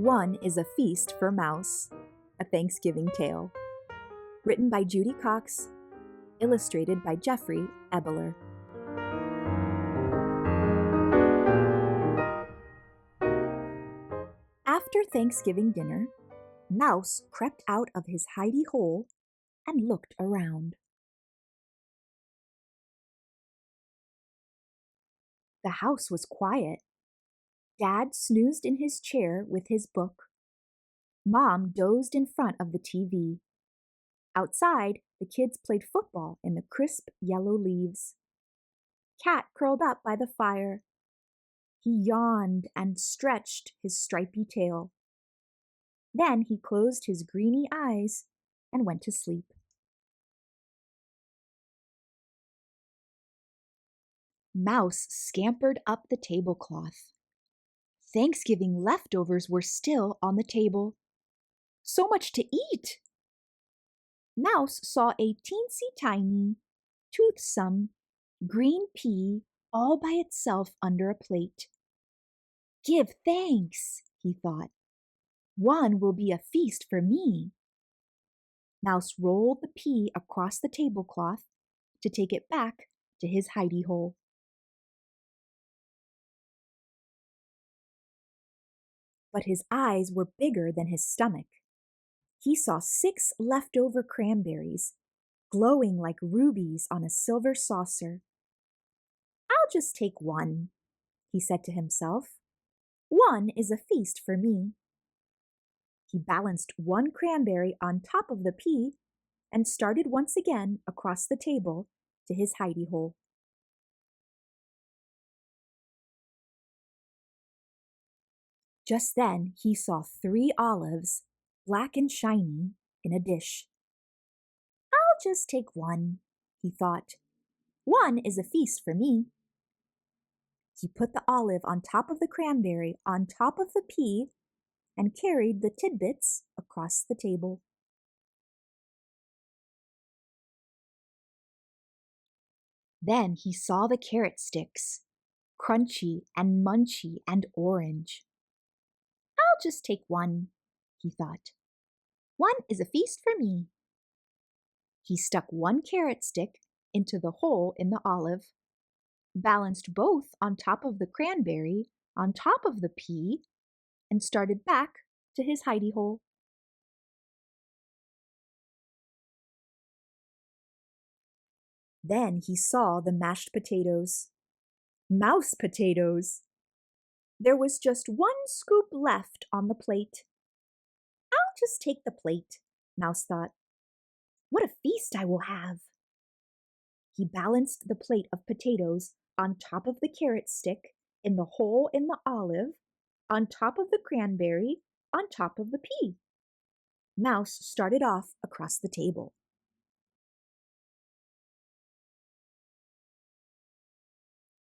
One is a Feast for Mouse, a Thanksgiving Tale. Written by Judy Cox, illustrated by Jeffrey Ebbeler. After Thanksgiving dinner, Mouse crept out of his hidey hole and looked around. The house was quiet. Dad snoozed in his chair with his book. Mom dozed in front of the TV. Outside, the kids played football in the crisp yellow leaves. Cat curled up by the fire. He yawned and stretched his stripy tail. Then he closed his greeny eyes and went to sleep. Mouse scampered up the tablecloth. Thanksgiving leftovers were still on the table. So much to eat! Mouse saw a teensy-tiny, toothsome, green pea all by itself under a plate. Give thanks, he thought. One will be a feast for me. Mouse rolled the pea across the tablecloth to take it back to his hidey hole. But his eyes were bigger than his stomach. He saw 6 leftover cranberries, glowing like rubies on a silver saucer. I'll just take one, he said to himself. One is a feast for me. He balanced one cranberry on top of the pea and started once again across the table to his hidey hole. Just then he saw 3 olives, black and shiny, in a dish. I'll just take one, he thought. One is a feast for me. He put the olive on top of the cranberry on top of the pea and carried the tidbits across the table. Then he saw the carrot sticks, crunchy and munchy and orange. I'll just take one, he thought. One is a feast for me. He stuck one carrot stick into the hole in the olive, balanced both on top of the cranberry on top of the pea, and started back to his hidey hole. Then he saw the mashed potatoes. Mouse potatoes! There was just 1 scoop left on the plate. I'll just take the plate, Mouse thought. What a feast I will have! He balanced the plate of potatoes on top of the carrot stick in the hole in the olive, on top of the cranberry, on top of the pea. Mouse started off across the table.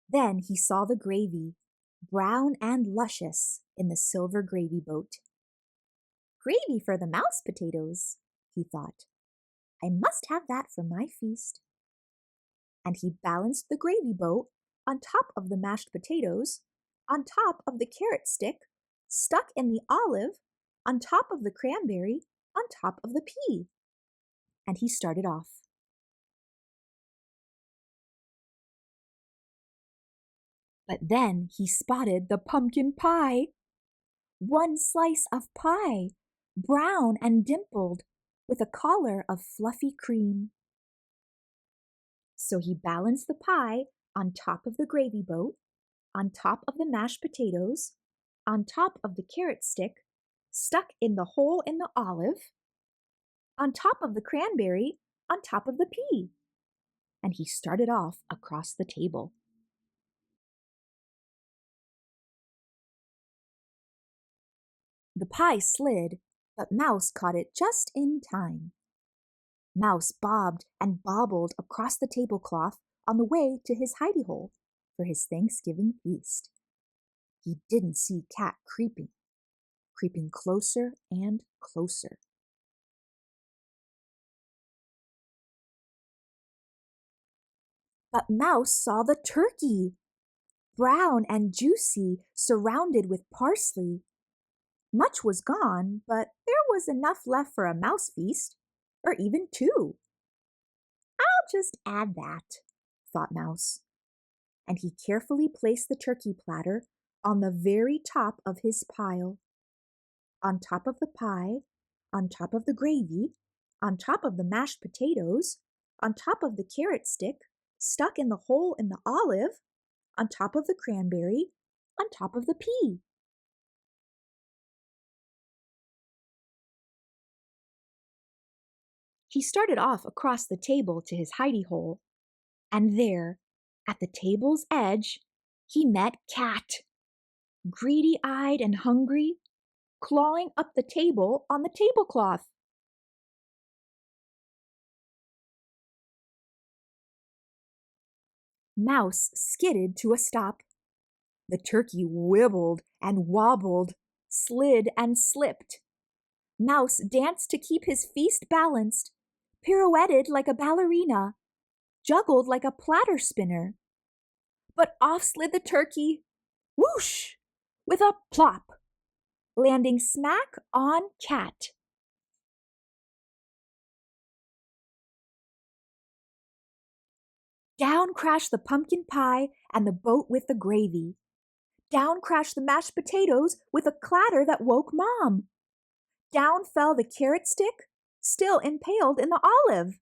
Then he saw the gravy, brown and luscious, in the silver gravy boat. Gravy for the mouse potatoes, he thought. I must have that for my feast. And he balanced the gravy boat on top of the mashed potatoes, on top of the carrot stick, stuck in the olive, on top of the cranberry, on top of the pea. And he started off. But then he spotted the pumpkin pie. 1 slice of pie, brown and dimpled, with a collar of fluffy cream. So he balanced the pie on top of the gravy boat, on top of the mashed potatoes, on top of the carrot stick, stuck in the hole in the olive, on top of the cranberry, on top of the pea. And he started off across the table. The pie slid, but Mouse caught it just in time. Mouse bobbed and bobbled across the tablecloth on the way to his hidey hole for his Thanksgiving feast. He didn't see Cat creeping closer and closer. But Mouse saw the turkey, brown and juicy, surrounded with parsley. Much was gone, but there was enough left for a mouse feast, or even two. I'll just add that, thought Mouse, and he carefully placed the turkey platter on the very top of his pile. On top of the pie, on top of the gravy, on top of the mashed potatoes, on top of the carrot stick stuck in the hole in the olive, on top of the cranberry, on top of the pea. He started off across the table to his hidey hole, and there, at the table's edge, he met Cat, greedy-eyed and hungry, clawing up the table on the tablecloth. Mouse skidded to a stop. The turkey wibbled and wobbled, slid and slipped. Mouse danced to keep his feast balanced, pirouetted like a ballerina, juggled like a platter spinner. But off slid the turkey, whoosh, with a plop, landing smack on Cat. Down crashed the pumpkin pie and the boat with the gravy. Down crashed the mashed potatoes with a clatter that woke Mom. Down fell the carrot stick, still impaled in the olive.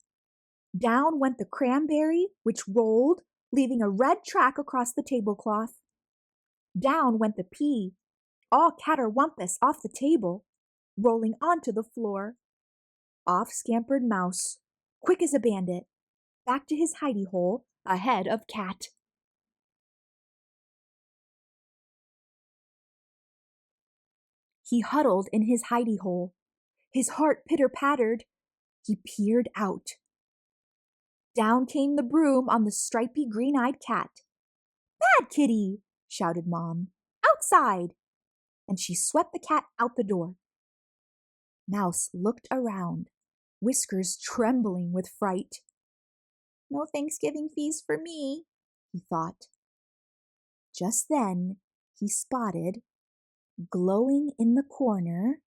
Down went the cranberry, which rolled, leaving a red track across the tablecloth. Down went the pea, all catterwampus off the table, rolling onto the floor. Off scampered Mouse, quick as a bandit, back to his hidey hole ahead of Cat. He huddled in his hidey hole. His heart pitter-pattered. He peered out. Down came the broom on the stripy green-eyed cat. "Bad kitty!" shouted Mom. "Outside!" And she swept the cat out the door. Mouse looked around, whiskers trembling with fright. "No Thanksgiving feast for me," he thought. Just then he spotted, glowing in the corner,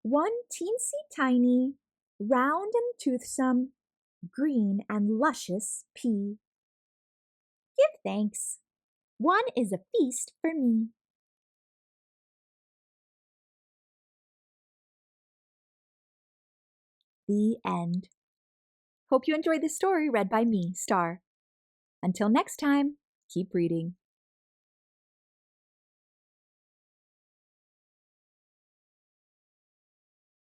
one teensy-tiny, round and toothsome, green and luscious pea. "Give thanks. One is a feast for me." The end. Hope you enjoyed this story read by me, Star. Until next time, keep reading.